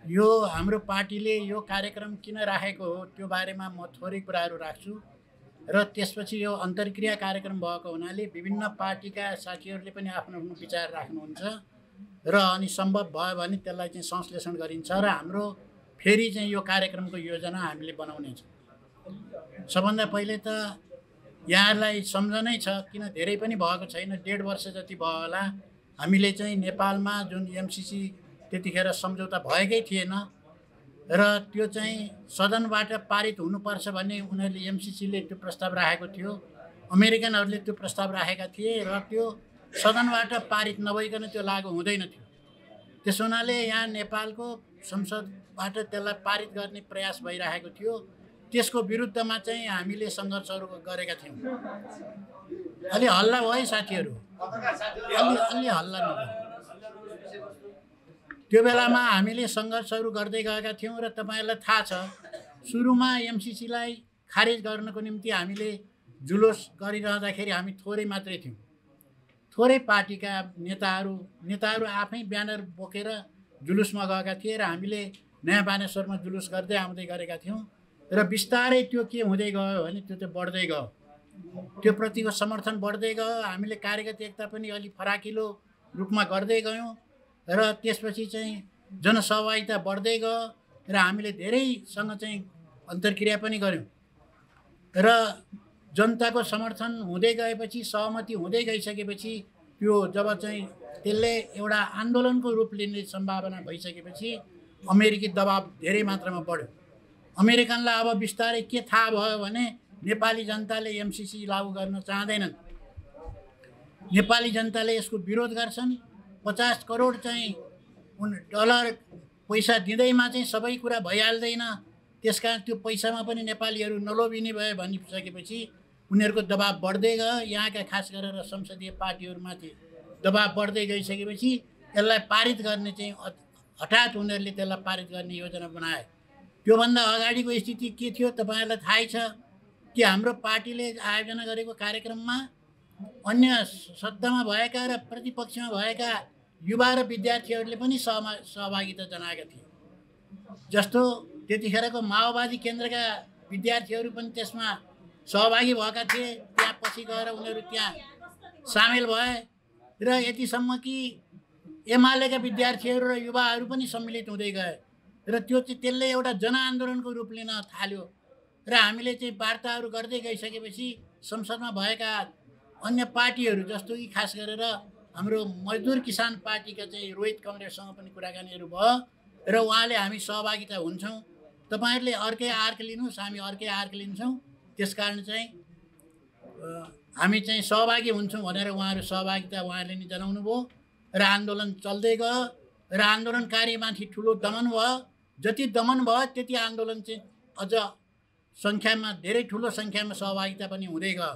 यो हाम्रो पार्टीले यो कार्यक्रम किन राखेको हो त्यो बारेमा म थोरै कुराहरू राख्छु र त्यसपछि यो अन्तर्क्रिया कार्यक्रम भएको हुनाले विभिन्न पार्टीका साथीहरूले पनि आफ्नो आफ्नो विचार राख्नुहुन्छ र अनि सम्भव भयो भने त्यसलाई चाहिँ संश्लेषण गरिन्छ र हाम्रो फेरि चाहिँ यो कार्यक्रमको योजना हामीले बनाउने छौँ। सबभन्दा पहिले त यहाँलाई सम्झनै छ, किन धेरै पनि भएको छैन, 1.5 वर्ष जति भयो होला, हामीले चाहिँ नेपालमा जुन एमसीसी त्यतिखेर सम्झौता भएकै थिएन र त्यो चाहिँ सदनबाट पारित हुनुपर्छ भन्ने उनीहरूले एमसीसीले त्यो प्रस्ताव राखेको थियो, अमेरिकनहरूले त्यो प्रस्ताव राखेका थिए र त्यो सदनबाट पारित नभइकन त्यो लागू हुँदैन थियो। त्यस हुनाले यहाँ नेपालको संसदबाट त्यसलाई पारित गर्ने प्रयास भइरहेको थियो। त्यसको विरुद्धमा चाहिँ हामीले सङ्घर्षहरू गरेका थियौँ। अलि हल्ला भयो है साथीहरू, अलि हल्ला नभयो। त्यो बेलामा हामीले सङ्घर्षहरू गर्दै गएका थियौँ र तपाईँहरूलाई थाहा छ, सुरुमा एमसीसीलाई खारेज गर्नको निम्ति हामीले जुलुस गरिरहँदाखेरि हामी थोरै मात्रै थियौँ। थोरै पार्टीका नेताहरू आफै ब्यानर बोकेर जुलुसमा गएका थिए र हामीले नयाँ बानेश्वरमा जुलुस गर्दै आउँदै गरेका थियौँ र बिस्तारै त्यो के हुँदै गयो भने त्यो त बढ्दै गयो, त्यो प्रतिको समर्थन बढ्दै गयो। हामीले कार्यगत एकता पनि अलि फराकिलो रूपमा गर्दै गयौँ र त्यसपछि चाहिँ जनसहभागिता बढ्दै गयो र हामीले धेरैसँग चाहिँ अन्तर्क्रिया पनि गऱ्यौँ र जनताको समर्थन हुँदै गएपछि, सहमति हुँदै गइसकेपछि, त्यो जब चाहिँ त्यसले एउटा आन्दोलनको रूप लिने सम्भावना भइसकेपछि अमेरिकी दबाब धेरै मात्रामा बढ्यो। अमेरिकनलाई अब बिस्तारै के थाहा भयो भने नेपाली जनताले एमसीसी लागू गर्न चाहँदैनन्, नेपाली जनताले यसको विरोध गर्छन्। 50 करोड चाहिँ डलर पैसा दिँदैमा चाहिँ सबै कुरा भइहाल्दैन, त्यसकारण त्यो पैसामा पनि नेपालीहरू नलोभिने भयो भनिसकेपछि उनीहरूको दबाब बढ्दै गयो। यहाँका खास गरेर संसदीय पार्टीहरूमाथि दबाब बढ्दै गइसकेपछि यसलाई पारित गर्ने चाहिँ हठात उनीहरूले त्यसलाई पारित गर्ने योजना बनाए। त्योभन्दा अगाडिको स्थिति के थियो तपाईँहरूलाई थाहै छ कि हाम्रो पार्टीले आयोजना गरेको कार्यक्रममा अन्य सत्तामा भएका र प्रतिपक्षमा भएका युवा र विद्यार्थीहरूले पनि सहभागिता जनाएका थिए। जस्तो त्यतिखेरको माओवादी केन्द्रका विद्यार्थीहरू पनि त्यसमा सहभागी भएका थिए। त्यहाँ पछि गएर उनीहरू त्यहाँ सामेल भए र यतिसम्म कि एमालेका विद्यार्थीहरू र युवाहरू पनि सम्मिलित हुँदै गए र त्यो चाहिँ त्यसले एउटा जनआन्दोलनको रूप लिन थाल्यो र हामीले चाहिँ वार्ताहरू गर्दै गइसकेपछि संसदमा भएका अन्य पार्टीहरू जस्तो कि खास गरेर हाम्रो मजदुर किसान पार्टीका चाहिँ रोहित कमरेडसँग पनि कुराकानीहरू भयो र उहाँले हामी सहभागिता हुन्छौँ, तपाईँहरूले अर्कै आर्क लिनुहोस्, हामी अर्कै आर्क लिन्छौँ, त्यसकारण चाहिँ हामी चाहिँ सहभागी हुन्छौँ भनेर उहाँहरू सहभागिता उहाँहरूले नि जनाउनु भयो र आन्दोलन चल्दै गयो र आन्दोलनकारीमाथि ठुलो दमन भयो। जति दमन भयो त्यति आन्दोलन चाहिँ अझ सङ्ख्यामा धेरै ठुलो सङ्ख्यामा सहभागिता पनि हुँदै गयो।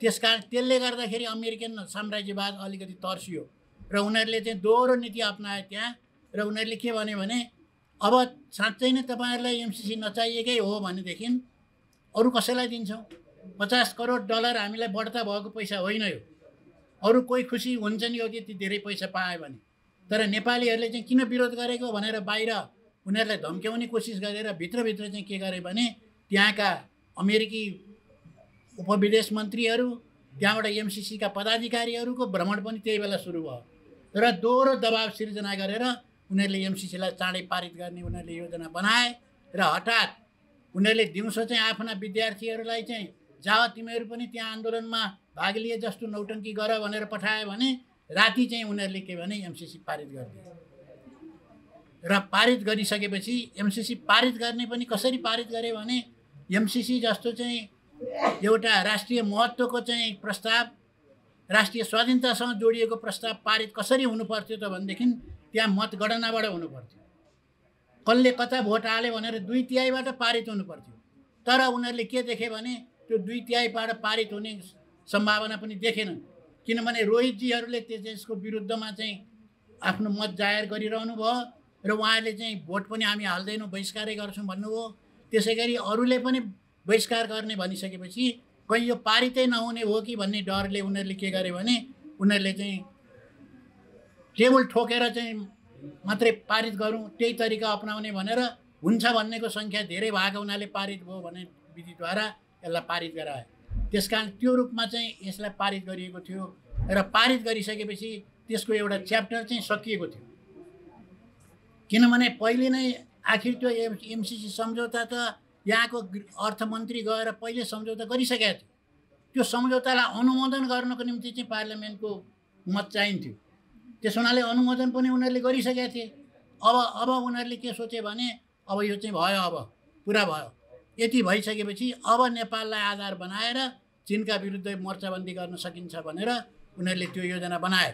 त्यसकारण त्यसले गर्दाखेरि अमेरिकन साम्राज्यवाद अलिकति तर्सियो र उनीहरूले चाहिँ दोहोरो नीति अपनाए त्यहाँ र उनीहरूले के भन्यो भने अब साँच्चै नै तपाईँहरूलाई एमसीसी नचाहिएकै हो भनेदेखि अरू कसैलाई दिन्छौँ। 50 करोड डलर हामीलाई बढ्ता भएको पैसा होइन यो, अरू कोही खुसी हुन्छ नि हो कि ती धेरै पैसा पायो भने। तर नेपालीहरूले चाहिँ किन विरोध गरेको भनेर बाहिर उनीहरूलाई धम्क्याउने कोसिस गरेर भित्रभित्र चाहिँ के गरे भने त्यहाँका अमेरिकी उपविदेश मन्त्रीहरू, त्यहाँबाट एमसीसीका पदाधिकारीहरूको भ्रमण पनि त्यही बेला सुरु भयो र दोहोरो दबाब सिर्जना गरेर उनीहरूले एमसीसीलाई चाँडै पारित गर्ने उनीहरूले योजना बनाए र हठात उनीहरूले दिउँसो चाहिँ आफ्ना विद्यार्थीहरूलाई चाहिँ जाओ तिमीहरू पनि त्यहाँ आन्दोलनमा भाग लिए, जस्तो नौटङ्की गर भनेर पठायो भने राति चाहिँ उनीहरूले के भने एमसीसी पारित गरिदिए र पारित गरिसकेपछि एमसीसी पारित गर्ने पनि कसरी पारित गरे भने एमसीसी जस्तो चाहिँ एउटा राष्ट्रिय महत्त्वको चाहिँ प्रस्ताव, राष्ट्रिय स्वाधीनतासँग जोडिएको प्रस्ताव पारित कसरी हुनुपर्थ्यो त भनेदेखि त्यहाँ मतगणनाबाट हुनुपर्थ्यो। कसले कता भोट हाल्यो भनेर 2/3बाट पारित हुनुपर्थ्यो। तर उनीहरूले के देखे भने त्यो 2/3बाट पारित हुने सम्भावना पनि देखेनन्, किनभने रोहितजीहरूले त्यसको विरुद्धमा चाहिँ आफ्नो मत जाहेर गरिरहनु भयो र उहाँहरूले चाहिँ भोट पनि हामी हाल्दैनौँ, बहिष्कारै गर्छौँ भन्नुभयो। त्यसै गरी अरूले पनि बहिष्कार गर्ने भनिसकेपछि कहीँ यो पारितै नहुने हो कि भन्ने डरले उनीहरूले के गरे भने उनीहरूले चाहिँ टेबल ठोकेर चाहिँ मात्रै पारित गरौँ, त्यही तरिका अपनाउने भनेर हुन्छ भन्नेको सङ्ख्या धेरै भएको हुनाले पारित भयो भने विधिद्वारा यसलाई पारित गरायो। त्यसकारण त्यो रूपमा चाहिँ यसलाई पारित गरिएको थियो र पारित गरिसकेपछि त्यसको एउटा च्याप्टर चाहिँ सकिएको थियो। किनभने पहिले नै आखिर त्यो एमसिसी सम्झौता त यहाँको अर्थमन्त्री गएर पहिले सम्झौता गरिसकेका थियो। त्यो सम्झौतालाई अनुमोदन गर्नको निम्ति चाहिँ पार्लियामेन्टको मत चाहिन्थ्यो। त्यस हुनाले अनुमोदन पनि उनीहरूले गरिसकेका थिए। अब उनीहरूले के सोचे भने अब यो चाहिँ भयो, अब पुरा भयो। यति भइसकेपछि अब नेपाललाई आधार बनाएर चीनका विरुद्ध मोर्चाबन्दी गर्न सकिन्छ भनेर उनीहरूले त्यो योजना बनाए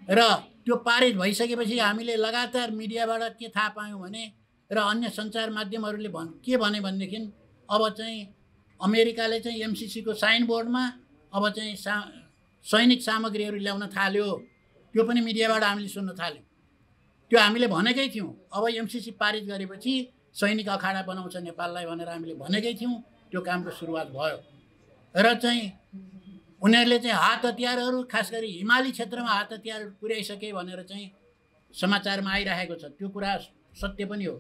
र त्यो पारित भइसकेपछि हामीले लगातार मिडियाबाट के थाहा पायौँ भने र अन्य सञ्चार माध्यमहरूले के भने भनेदेखि अब चाहिँ अमेरिकाले चाहिँ एमसिसीको साइन बोर्डमा अब चाहिँ सैनिक सामग्रीहरू ल्याउन थाल्यो। त्यो पनि मिडियाबाट हामीले सुन्न थाल्यौँ। त्यो हामीले भनेकै थियौँ अब एमसिसी पारित गरेपछि सैनिक अखाडा बनाउँछ नेपाललाई भनेर हामीले भनेकै थियौँ। त्यो कामको सुरुवात भयो र चाहिँ उनीहरूले चाहिँ हात हतियारहरू खास गरी हिमाली क्षेत्रमा हात हतियार पुर्याइसके भनेर चाहिँ समाचारमा आइरहेको छ। त्यो कुरा सत्य पनि हो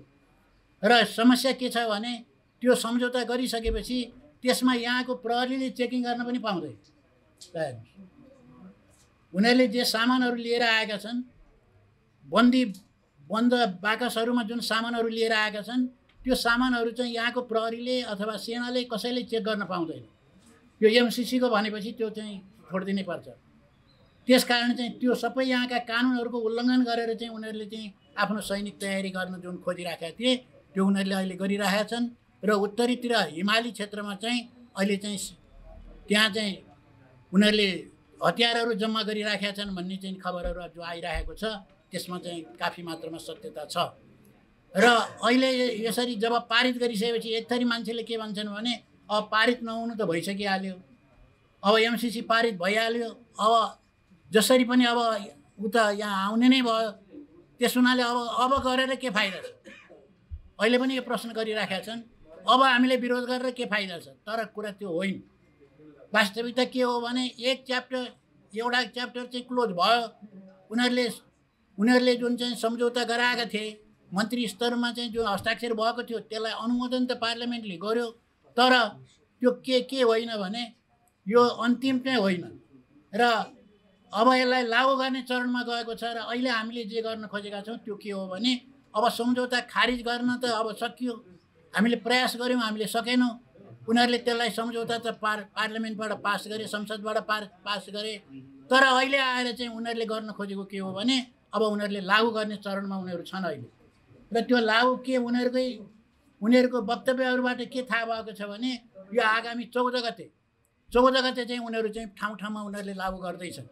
र समस्या के छ भने त्यो सम्झौता गरिसकेपछि त्यसमा यहाँको प्रहरीले चेकिङ गर्न पनि पाउँदैन। उनीहरूले जे सामानहरू लिएर आएका छन्, बन्द बाकसहरूमा जुन सामानहरू लिएर आएका छन्, त्यो सामानहरू चाहिँ यहाँको प्रहरीले अथवा सेनाले कसैले चेक गर्न पाउँदैन। यो एमसिसीको भनेपछि त्यो चाहिँ छोडिदिनै पर्छ। त्यसकारण चाहिँ त्यो सबै यहाँका कानुनहरूको उल्लङ्घन गरेर चाहिँ उनीहरूले चाहिँ आफ्नो सैनिक तयारी गर्न जुन खोजिराखेका थिए त्यो उनीहरूले अहिले गरिरहेका छन् र उत्तरीतिर हिमाली क्षेत्रमा चाहिँ अहिले चाहिँ त्यहाँ चाहिँ उनीहरूले हतियारहरू जम्मा गरिराखेका छन् भन्ने चाहिँ खबरहरू जो आइरहेको छ त्यसमा चाहिँ काफी मात्रामा सत्यता छ। र अहिले यसरी जब पारित गरिसकेपछि एक थरी मान्छेले के भन्छन् भने अब पारित नहुनु त भइसकिहाल्यो, अब एमसिसी पारित भइहाल्यो, अब जसरी पनि अब उता यहाँ आउने नै भयो, त्यस हुनाले अब गरेर के फाइदा छ? अहिले पनि यो प्रश्न गरिराखेका छन्, अब हामीले विरोध गरेर के फाइदा छ? तर कुरा त्यो होइन। वास्तविकता के हो भने एउटा च्याप्टर चाहिँ क्लोज भयो। उनीहरूले जुन चाहिँ सम्झौता गराएका थिए मन्त्री स्तरमा चाहिँ जो हस्ताक्षर भएको थियो त्यसलाई अनुमोदन त पार्लियामेन्टले गर्यो, तर त्यो के होइन भने यो अन्तिम चाहिँ होइन र अब यसलाई लागू गर्ने चरणमा गएको छ। र अहिले हामीले जे गर्न खोजेका छौँ त्यो के हो भने अब सम्झौता खारिज गर्न त अब सकियो, हामीले प्रयास गऱ्यौँ, हामीले सकेनौँ। उनीहरूले त्यसलाई सम्झौता त पार्लियामेन्टबाट पास गरे, संसदबाट पास गरे, तर अहिले आएर चाहिँ उनीहरूले गर्न खोजेको के हो भने अब उनीहरूले लागू गर्ने चरणमा उनीहरू छन् अहिले। र त्यो लागू के उनीहरूको वक्तव्यहरूबाट के थाहा भएको छ भने यो आगामी 14 गते चाहिँ उनीहरू चाहिँ ठाउँ उनीहरूले लागू गर्दैछन्।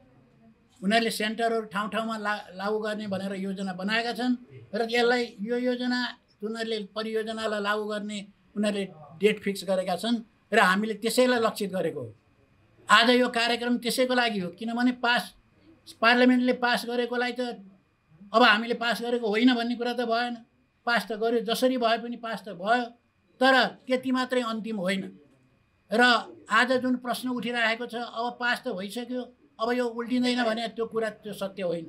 उनीहरूले सेन्टरहरू ठाउँ लागू गर्ने भनेर योजना बनाएका छन् र यसलाई यो योजना उनीहरूले परियोजनालाई लागू गर्ने उनीहरूले डेट फिक्स गरेका छन् र हामीले त्यसैलाई लक्षित गरेको हो। आज यो कार्यक्रम त्यसैको लागि हो, किनभने पार्लियामेन्टले पास गरेकोलाई त अब हामीले पास गरेको होइन भन्ने कुरा त भएन। पास त गर्यो, जसरी भए पनि पास त भयो, तर त्यति मात्रै अन्तिम होइन। र आज जुन प्रश्न उठिरहेको छ अब पास त भइसक्यो, अब यो उल्टिँदैन भने त्यो कुरा त्यो सत्य होइन।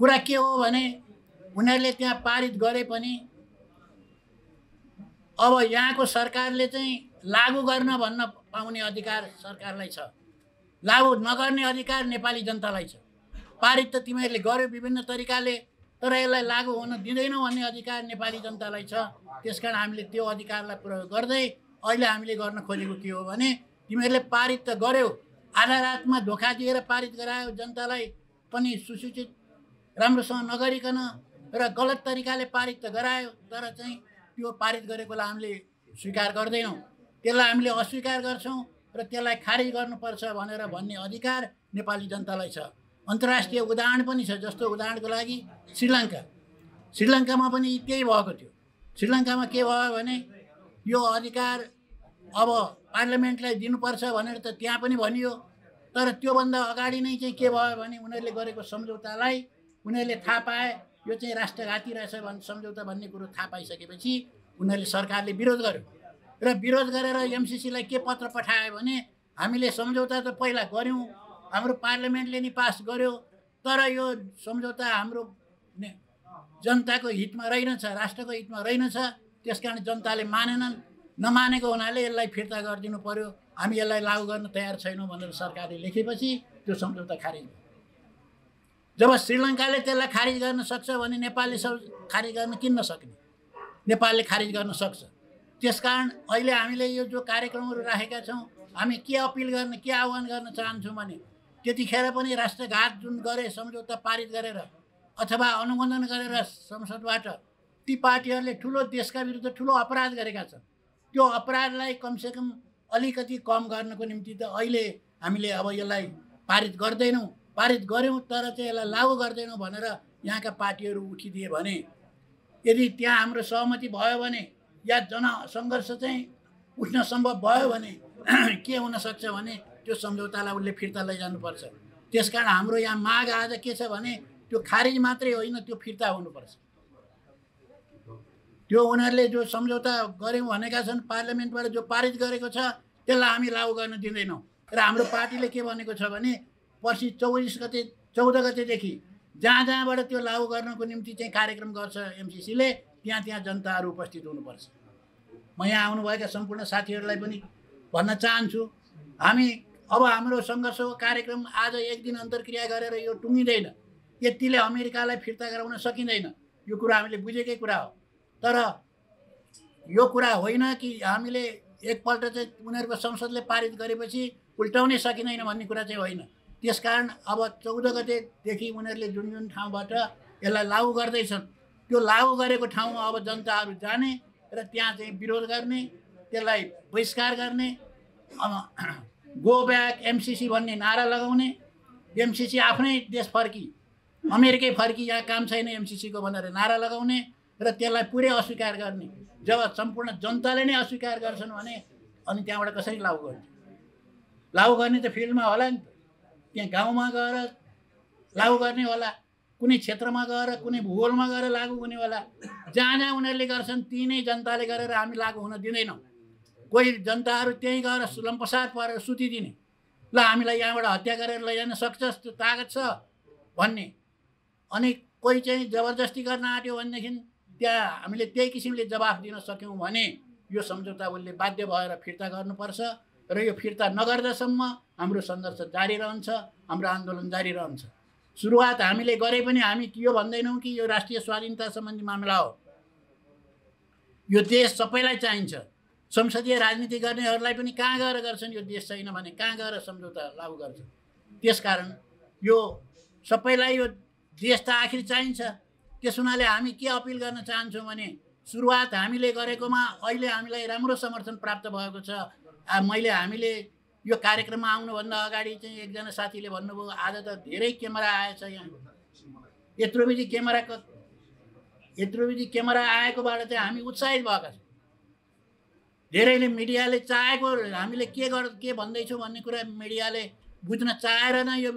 कुरा के हो भने उनीहरूले त्यहाँ पारित गरे पनि अब यहाँको सरकारले चाहिँ लागू गर्न भन्न पाउने अधिकार सरकारलाई छ, लागू नगर्ने अधिकार नेपाली जनतालाई छ। पारित त तिमीहरूले गर्यो विभिन्न तरिकाले, तर यसलाई लागू हुन दिँदैनौ भन्ने अधिकार नेपाली जनतालाई छ। त्यसकारण हामीले त्यो अधिकारलाई प्रयोग गर्दै अहिले हामीले गर्न खोजेको के हो भने तिमीहरूले पारित त गर्यो, आधा रातमा धोका दिएर पारित गरायो, जनतालाई पनि सुसूचित राम्रोसँग नगरिकन र गलत तरिकाले पारित त गरायो, तर चाहिँ त्यो पारित गरेकोलाई हामीले स्वीकार गर्दैनौँ, त्यसलाई हामीले अस्वीकार गर्छौँ र त्यसलाई खारिज गर्नुपर्छ भनेर भन्ने अधिकार नेपाली जनतालाई छ। अन्तर्राष्ट्रिय उदाहरण पनि छ, जस्तो उदाहरणको लागि श्रीलङ्कामा पनि त्यही भएको थियो। श्रीलङ्कामा के भयो भने यो अधिकार अब पार्लियामेन्टलाई दिनुपर्छ भनेर त त्यहाँ पनि भनियो, तर त्योभन्दा अगाडि नै चाहिँ के भयो भने उनीहरूले गरेको सम्झौतालाई उनीहरूले थाहा पाए यो चाहिँ राष्ट्रघाती रहेछ सम्झौता भन्ने कुरो थाहा पाइसकेपछि उनीहरूले सरकारले विरोध गर्यो र विरोध गरेर एमसिसीलाई के पत्र पठायो भने हामीले सम्झौता त पहिला गऱ्यौँ, हाम्रो पार्लियामेन्टले नि पास गर्यो, तर यो सम्झौता हाम्रो जनताको हितमा रहेनछ, राष्ट्रको हितमा रहेनछ। त्यसकारण जनताले मानेनन्। नमानेको हुनाले यसलाई फिर्ता गरिदिनु पर्यो, हामी यसलाई लागू गर्न तयार छैनौँ भनेर सरकारले लेखेपछि त्यो सम्झौता खारिज भयो। जब श्रीलङ्काले त्यसलाई खारिज गर्न सक्छ भने नेपालले खारिज गर्न किन नसक्ने? नेपालले खारिज गर्न सक्छ। त्यसकारण अहिले हामीले यो जो कार्यक्रमहरू राखेका छौँ, हामी के अपिल गर्न, के आह्वान गर्न चाहन्छौँ भने त्यतिखेर पनि राष्ट्रघात जुन गरे, सम्झौता पारित गरेर अथवा अनुमोदन गरेर संसदबाट, ती पार्टीहरूले ठुलो देशका विरुद्ध ठुलो अपराध गरेका छन्। त्यो अपराधलाई कमसेकम अलिकति कम गर्नको निम्ति त अहिले हामीले अब यसलाई पारित गर्दैनौँ, पारित गऱ्यौँ तर चाहिँ यसलाई लागू गर्दैनौँ भनेर यहाँका पार्टीहरू उठिदिए भने, यदि त्यहाँ हाम्रो सहमति भयो भने या जनसङ्घर्ष चाहिँ उठ्न सम्भव भयो भने के हुनसक्छ भने त्यो सम्झौतालाई उसले फिर्ता लैजानुपर्छ। त्यसकारण हाम्रो यहाँ माग आज के छ भने त्यो खारिज मात्रै होइन, त्यो फिर्ता हुनुपर्छ। त्यो उनीहरूले जो सम्झौता गऱ्यौँ भनेका छन्, पार्लियामेन्टबाट जो पारित गरेको छ त्यसलाई हामी लागू गर्न दिँदैनौँ। र हाम्रो पार्टीले के भनेको छ भने पर्सि 14 गतेदेखि जहाँबाट त्यो लागू गर्नको निम्ति चाहिँ कार्यक्रम गर्छ एमसिसीले, त्यहाँ जनताहरू उपस्थित हुनुपर्छ। म यहाँ आउनुभएका सम्पूर्ण साथीहरूलाई पनि भन्न चाहन्छु, हामी अब हाम्रो सङ्घर्षको कार्यक्रम आज एक दिन अन्तर्क्रिया गरेर यो टुङ्गिँदैन। यतिले अमेरिकालाई फिर्ता गराउन सकिँदैन, यो कुरा हामीले बुझेकै कुरा हो। तर यो कुरा होइन कि हामीले एकपल्ट चाहिँ उनीहरूको संसदले पारित गरेपछि उल्टाउनै सकिँदैन भन्ने कुरा चाहिँ होइन। त्यसकारण अब 14 गतेदेखि उनीहरूले जुन जुन ठाउँबाट यसलाई लागू गर्दैछन्, त्यो लागू गरेको ठाउँमा अब जनताहरू जाने र त्यहाँ चाहिँ विरोध गर्ने, त्यसलाई बहिष्कार गर्ने, गो ब्याक एमसिसी भन्ने नारा लगाउने, एमसिसी आफ्नै देश फर्की, अमेरिकै फर्की, यहाँ काम छैन एमसिसीको भनेर नारा लगाउने र त्यसलाई पुरै अस्वीकार गर्ने। जब सम्पूर्ण जनताले नै अस्वीकार गर्छन् भने अनि त्यहाँबाट कसरी लागू गर्ने? लागू गर्ने त फिल्डमा होला नि त, त्यहाँ गाउँमा गएर लागू गर्ने होला, कुनै क्षेत्रमा गएर, कुनै भूगोलमा गएर लागू हुने होला। जहाँ उनीहरूले गर्छन् त्यही नै जनताले गरेर हामी लागू हुन दिँदैनौँ। कोही जनताहरू त्यहीँ गएर लम्पसार परेर सुतिदिने, ल हामीलाई यहाँबाट हत्या गरेर लैजान सक्छस्, त्यो तागत छ भन्ने, अनि कोही चाहिँ जबरजस्ती गर्न आँट्यो भनेदेखि त्यहाँ हामीले त्यही किसिमले जवाफ दिन सक्यौँ भने यो सम्झौता उसले बाध्य भएर फिर्ता गर्नुपर्छ। र यो फिर्ता नगर्दासम्म हाम्रो सङ्घर्ष जारी रहन्छ, हाम्रो आन्दोलन जारी रहन्छ। सुरुवात हामीले गरे पनि हामी यो भन्दैनौँ कि यो राष्ट्रिय स्वाधीनता सम्बन्धी मामला हो, यो देश सबैलाई चाहिन्छ। संसदीय राजनीति गर्नेहरूलाई पनि कहाँ गएर गर्छन्, यो देश छैन भने कहाँ गएर सम्झौता लागू गर्छन्। त्यसकारण यो सबैलाई यो देश त आखिर चाहिन्छ। त्यस हुनाले हामी के अपिल गर्न चाहन्छौँ भने सुरुवात हामीले गरेकोमा अहिले हामीलाई राम्रो समर्थन प्राप्त भएको छ। हामीले यो कार्यक्रममा आउनुभन्दा अगाडि चाहिँ एकजना साथीले भन्नुभयो आज त धेरै क्यामेरा आएछ, यहाँ यत्रो बिजी क्यामेरा आएकोबाट चाहिँ हामी उत्साहित भएका छौँ। धेरैले मिडियाले चाहेको, हामीले के भन्दैछौँ भन्ने कुरा मिडियाले बुझ्न चाहेर नै यो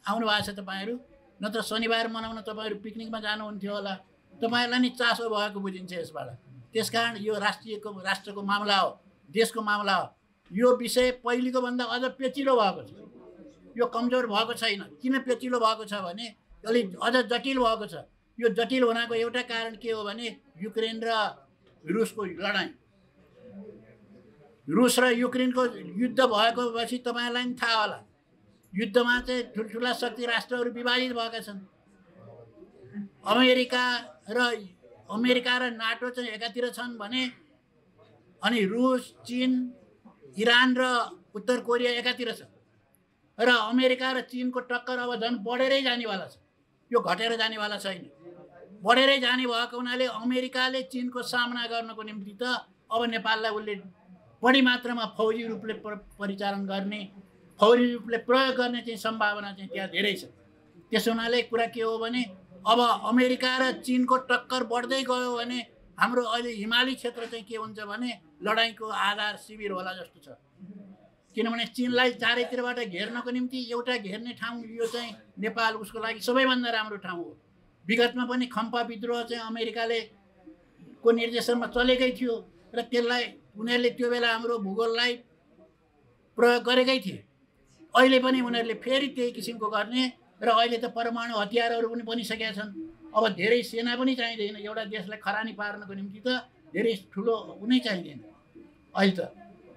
आउनु भएको छ तपाईँहरू। नत्र शनिबार मनाउन तपाईँहरू पिकनिकमा जानुहुन्थ्यो होला, तपाईँहरूलाई नि चासो भएको बुझिन्छ यसबाट। त्यसकारण यो राष्ट्रको मामला हो, देशको मामला हो। यो विषय पहिलेको भन्दा अझ पेचिलो भएको छ, यो कमजोर भएको छैन। किन पेचिलो भएको छ भने अलिक अझ जटिल भएको छ। यो जटिल हुनको एउटा कारण के हो भने युक्रेन र रुसको लडाइँ, रुस र युक्रेनको युद्ध भएको पछि तपाईँहरूलाई पनि थाहा होला, युद्धमा चाहिँ ठुल्ठुला शक्ति राष्ट्रहरू विभाजित भएका छन्। अमेरिका र नाटो चाहिँ एकातिर छन् भने अनि रुस, चीन, इरान र उत्तर कोरिया एकातिर छ। र अमेरिका र चीनको टक्कर अब झन् बढेरै जानेवाला छ, यो घटेर जानेवाला छैन। बढेरै जाने भएको हुनाले अमेरिकाले चीनको सामना गर्नको निम्ति त अब नेपाललाई उसले बढी मात्रामा फौजी रूपले परिचालन गर्ने, फौजी रूपले प्रयोग गर्ने चाहिँ सम्भावना चाहिँ त्यहाँ धेरै छ। त्यसो हुनाले कुरा के हो भने अब अमेरिका र चीनको टक्कर बढ्दै गयो भने हाम्रो अहिले हिमाली क्षेत्र चाहिँ के हुन्छ भने लडाइँको आधार शिविर होला जस्तो छ। किनभने चीनलाई चारैतिरबाट घेर्नको निम्ति एउटा घेर्ने ठाउँ यो चाहिँ नेपाल उसको लागि सबैभन्दा राम्रो ठाउँ हो। विगतमा पनि खम्पा विद्रोह चाहिँ अमेरिकाले को निर्देशनमा चलेकै थियो र त्यसलाई उनीहरूले त्यो बेला हाम्रो भूगोललाई प्रयोग गरेकै थिए। अहिले पनि उनीहरूले फेरि त्यही किसिमको गर्ने र अहिले त परमाणु हतियारहरू पनि बनिसकेका छन्। अब धेरै सेना पनि चाहिँदैन, एउटा देशलाई खरानी पार्नको निम्ति त धेरै ठुलो कुनै चाहिँदैन अहिले त।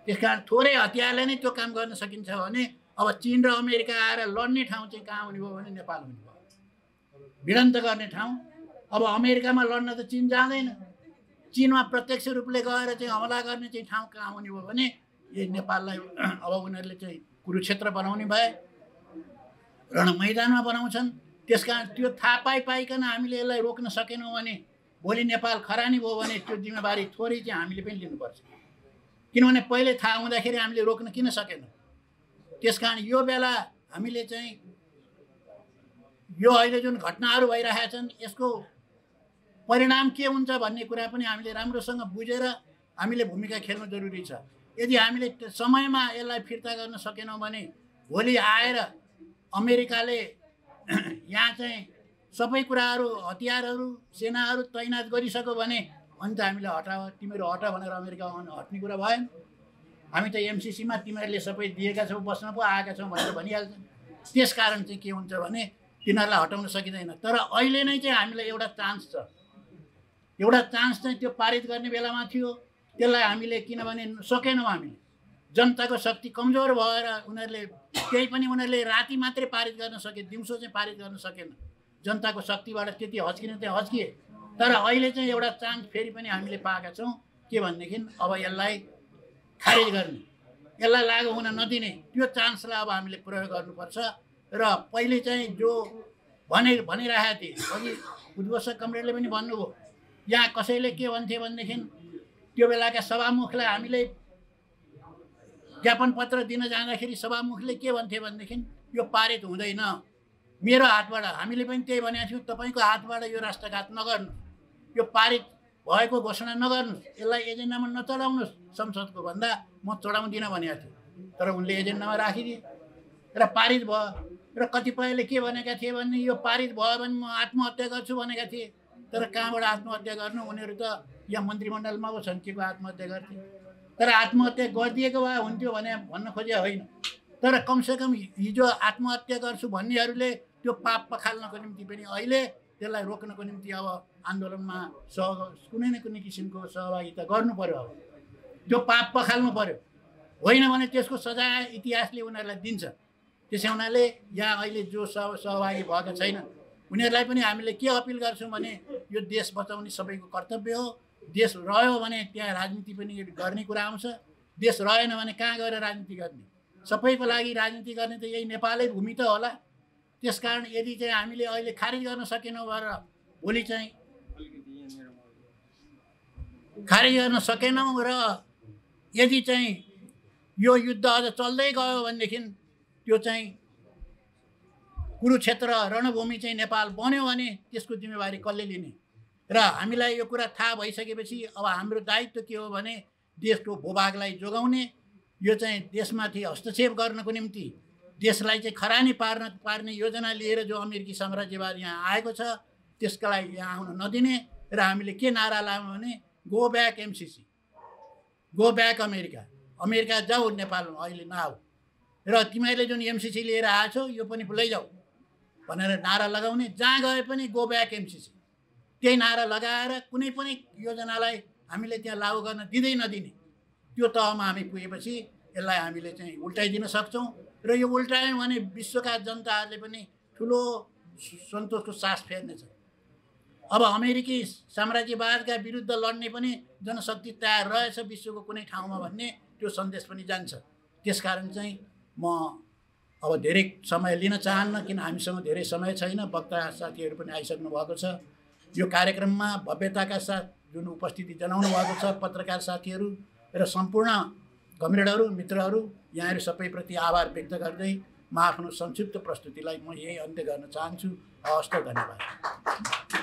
त्यस कारण थोरै हतियारले नै त्यो काम गर्न सकिन्छ भने अब चीन र अमेरिका आएर लड्ने ठाउँ चाहिँ कहाँ हुने भयो भने नेपाल हुने भयो, भिडन्त गर्ने ठाउँ। अब अमेरिकामा लड्न त चीन जाँदैन, चीनमा प्रत्यक्ष रूपले गएर चाहिँ हमला गर्ने चाहिँ ठाउँ कहाँ हुने भयो भने यही नेपाललाई अब उनीहरूले चाहिँ कुरुक्षेत्र बनाउने भए, रण मैदानमा बनाउँछन्। त्यस कारण त्यो थाहा पाइकन हामीले यसलाई रोक्न सकेनौँ भने भोलि नेपाल खरानी भयो भने त्यो जिम्मेवारी थोरै चाहिँ हामीले पनि लिनुपर्छ, किनभने पहिले थाहा हुँदाखेरि हामीले रोक्न किन सकेनौँ। त्यस कारण यो बेला हामीले चाहिँ यो अहिले जुन घटनाहरू भइरहेका छन् यसको परिणाम के हुन्छ भन्ने कुरा पनि हामीले राम्रोसँग बुझेर हामीले भूमिका खेल्नु जरुरी छ। यदि हामीले समयमा यसलाई फिर्ता गर्न सकेनौँ भने भोलि आएर अमेरिकाले यहाँ चाहिँ सबै कुराहरू हतियारहरू सेनाहरू तैनात गरिसक्यो भने अनि त हामीले तिमीहरू हटा भनेर अमेरिका हट्ने कुरा भएन। हामी त एमसिसीमा तिमीहरूले सबै दिएका छौ, बस्न पो आएका छौँ भनेर भनिहाल्छ। त्यस कारण चाहिँ के हुन्छ भने तिनीहरूलाई हटाउन सकिँदैन। तर अहिले नै चाहिँ हामीलाई एउटा चान्स छ, एउटा चान्स चाहिँ त्यो पारित गर्ने बेलामा थियो, त्यसलाई हामीले किनभने सकेनौँ। हामीले जनताको शक्ति कमजोर भएर उनीहरूले राति मात्रै पारित गर्न सके, दिउँसो चाहिँ पारित गर्न सकेन। जनताको शक्तिबाट त्यति हच्किने चाहिँ हच्किए। तर अहिले चाहिँ एउटा चान्स फेरि पनि हामीले पाएका छौँ, के भनेदेखि अब यसलाई खारेज गर्ने, यसलाई लागु हुन नदिने, त्यो चान्सलाई अब हामीले प्रयोग गर्नुपर्छ। र पहिले चाहिँ जो भनिरहेका थिए अघि उद्घोष कमरेडले पनि भन्नुभयो, यहाँ कसैले के भन्थे भनेदेखि त्यो बेलाका सभामुखलाई हामीले ज्ञापन पत्र दिन जाँदाखेरि सभामुखले के भन्थे भनेदेखि यो पारित हुँदैन, मेरो हातबाट, हामीले पनि त्यही भनेका थियौँ, तपाईँको हातबाट यो राष्ट्रघात नगर्नु, यो पारित भएको घोषणा नगर्नुहोस्, यसलाई एजेन्डामा नचढाउनुहोस् संसदको भन्दा म चढाउँदिनँ भनेको थिएँ। तर उनले एजेन्डामा राखिदिए र पारित भयो। र कतिपयले के भनेका थिए भने यो पारित भयो भने म आत्महत्या गर्छु भनेका थिए। तर कहाँबाट आत्महत्या गर्नु, उनीहरू त यहाँ मन्त्रीमण्डलमा पो छन्, के को आत्महत्या गर्थे। तर आत्महत्या गरिदिएको भए हुन्थ्यो भने भन्न खोजे होइन। तर कमसेकम हिजो आत्महत्या गर्छु भन्नेहरूले त्यो पाप पखाल्नको निम्ति पनि अहिले त्यसलाई रोक्नको निम्ति अब आन्दोलनमा कुनै न कुनै किसिमको सहभागिता गर्नु पर्यो। अब त्यो पाप पखाल्नु पर्यो, होइन भने त्यसको सजाय इतिहासले उनीहरूलाई दिन्छ। त्यसै हुनाले यहाँ अहिले जो सहभागी भएका छैनन् उनीहरूलाई पनि हामीले के अपिल गर्छौँ भने यो देश बचाउने सबैको कर्तव्य हो। देश रह्यो भने त्यहाँ राजनीति पनि गर्ने कुरा आउँछ, देश रहेन भने कहाँ गएर राजनीति गर्ने? सबैको लागि राजनीति गर्ने त यही नेपालै भूमि त होला। त्यसकारण यदि चाहिँ हामीले अहिले खारिज गर्न सकेनौँ भनेर भोलि चाहिँ खारिज गर्न सकेनौँ र यदि चाहिँ यो युद्ध अझ चल्दै गयो भनेदेखि त्यो चाहिँ कुरुक्षेत्र रणभूमि चाहिँ नेपाल बन्यो भने त्यसको जिम्मेवारी कसले लिने? र हामीलाई यो कुरा थाहा भइसकेपछि अब हाम्रो दायित्व के हो भने देशको भूभागलाई जोगाउने, यो चाहिँ देशमाथि हस्तक्षेप गर्नको निम्ति देशलाई चाहिँ खरानी पार्ने योजना लिएर जो अमेरिकी साम्राज्यवाद यहाँ आएको छ त्यसका लागि यहाँ आउन नदिने। र हामीले के नारा लायौँ भने go back MCC, go back America, America जाऊ नेपालमा अहिले नआऊ, र तिमीहरूले जुन एमसिसी लिएर आएछौ यो पनि लैजाऊ भनेर नारा लगाउने। जहाँ गए पनि गो ब्याक एमसिसी, त्यही नारा लगाएर कुनै पनि योजनालाई हामीले त्यहाँ लागू गर्न दिँदै नदिने, त्यो तहमा हामी पुगेपछि यसलाई हामीले चाहिँ उल्टाइदिन सक्छौँ। र यो उल्टायौँ भने विश्वका जनताहरूले पनि ठुलो सन्तोषको सास फेर्नेछ। अब अमेरिकी साम्राज्यवादका विरुद्ध लड्ने पनि जनशक्ति तयार रहेछ विश्वको कुनै ठाउँमा भन्ने त्यो सन्देश पनि जान्छ। त्यसकारण चाहिँ म अब धेरै समय लिन चाहन्न, किन हामीसँग धेरै समय छैन। वक्ता साथीहरू पनि आइसक्नु भएको छ। यो कार्यक्रममा भव्यताका साथ जुन उपस्थिति जनाउनु भएको छ पत्रकार साथीहरू र सम्पूर्ण कमरेडहरू, मित्रहरू, यहाँहरू सबैप्रति आभार व्यक्त गर्दै म आफ्नो संक्षिप्त प्रस्तुतिलाई म यही अन्त्य गर्न चाहन्छु। हवस् त, धन्यवाद।